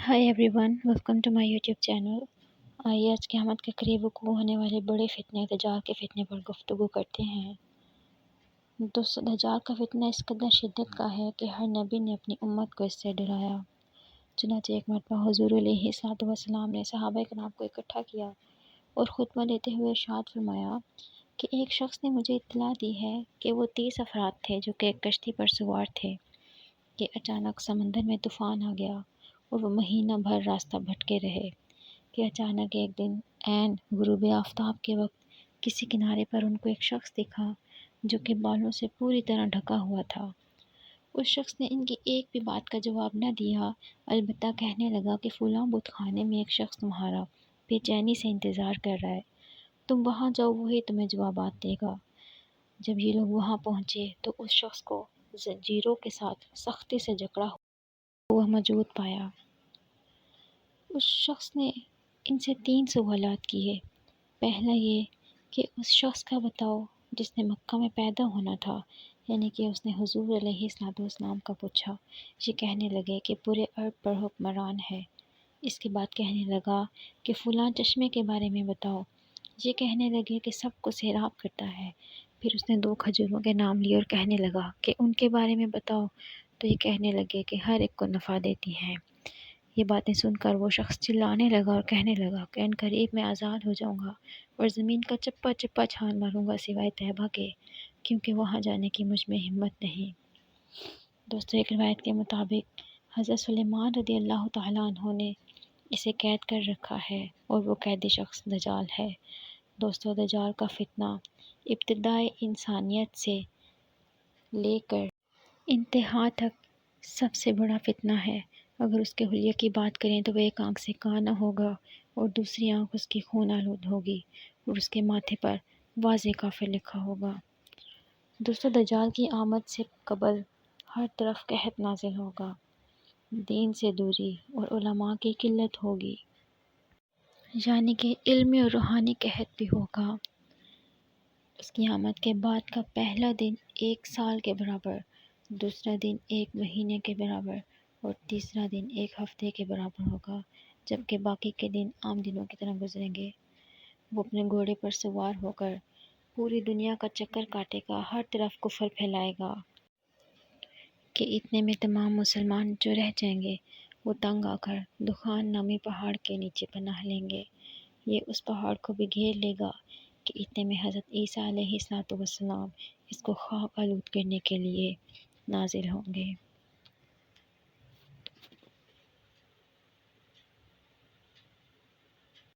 Hi everyone, welcome to my YouTube channel. आइए आज क़यामत के करीब वक़ूअ होने वाले बड़े फितने दज्जाल के फितने पर गुफ्तगू करते हैं। दोस्तों, दज्जाल का फितना इस कदर शिद्दत का है कि हर नबी ने अपनी उम्मत को इससे डराया। चुनांचे एक मरतबा हुज़ूर अलैहिस्सलाम ने सहाबा-ए-किराम को इकट्ठा किया और खुतबा देते हुए इरशाद फरमाया कि एक शख्स ने मुझे इत्तला दी है कि वो 30 अफराद थे जो कि एक कश्ती पर सवार थे कि अचानक समंदर में तूफ़ान आ गया और वो महीना भर रास्ता भटके रहे कि अचानक एक दिन ऐन गुरूब आफ़ताब के वक्त किसी किनारे पर उनको एक शख्स दिखा जो कि बालों से पूरी तरह ढका हुआ था। उस शख्स ने इनकी एक भी बात का जवाब न दिया, अलबत्ता कहने लगा कि फ़लाँ बुत खाने में एक शख्स तुम्हारा बेचैनी से इंतज़ार कर रहा है, तुम वहाँ जाओ, वही तुम्हें जवाबात देगा। जब ये लोग वहाँ पहुँचे तो उस शख्स को ज़ंजीरों के साथ सख्ती से जकड़ा हुआ मौजूद पाया। उस शख्स ने इनसे 3 सवालात किए। पहला ये कि उस शख्स का बताओ जिसने मक्का में पैदा होना था, यानी कि उसने हुज़ूर अलैहिस्सलाम का पूछा। ये कहने लगे कि पूरे अरब पर हुक्मरान है। इसके बाद कहने लगा कि फ़लाँ चश्मे के बारे में बताओ। ये कहने लगे कि सबको सैराब करता है। फिर उसने 2 खजूरों के नाम लिए और कहने लगा कि उनके बारे में बताओ। तो ये कहने लगे कि हर एक को नफ़ा देती हैं। ये बातें सुनकर वो शख्स चिल्लाने लगा और कहने लगा कि अनकरीब मैं आज़ाद हो जाऊँगा और ज़मीन का चप्पा चप्पा छान मारूँगा सिवाय तैबा के, क्योंकि वहाँ जाने की मुझ में हिम्मत नहीं। दोस्तों, एक रिवायत के मुताबिक हज़रत सुलेमान रज़ियल्लाहु तआला अन्हु ने इसे कैद कर रखा है और वो कैदी शख्स दज्जाल है। दोस्तों, दज्जाल का फितना इब्तिदाए इंसानियत से लेकर इंतहा तक सबसे बड़ा फितना है। अगर उसके हुलिये की बात करें तो वह एक आँख से काना होगा और दूसरी आँख उसकी खून आलूद होगी और उसके माथे पर वाज़े काफ़िर लिखा होगा। दोस्तों, दज्जाल की आमद से कबल हर तरफ कहत नाज़िल होगा, दीन से दूरी और उलमा की किल्लत होगी, यानी कि इल्मी और रूहानी कहत भी होगा। उसकी आमद के बाद का पहला दिन 1 साल के बराबर, दूसरा दिन 1 महीने के बराबर और तीसरा दिन 1 हफ़्ते के बराबर होगा, जबकि बाकी के दिन आम दिनों की तरह गुजरेंगे। वो अपने घोड़े पर सवार होकर पूरी दुनिया का चक्कर काटेगा, हर तरफ कुफ्र फैलाएगा कि इतने में तमाम मुसलमान जो रह जाएंगे वो तंग आकर दुखान नामी पहाड़ के नीचे पनाह लेंगे। ये उस पहाड़ को भी घेर लेगा कि इतने में हज़रत ईसा अलैहिस्सलाम इसको खाक आलूद करने के लिए नाजिल होंगे।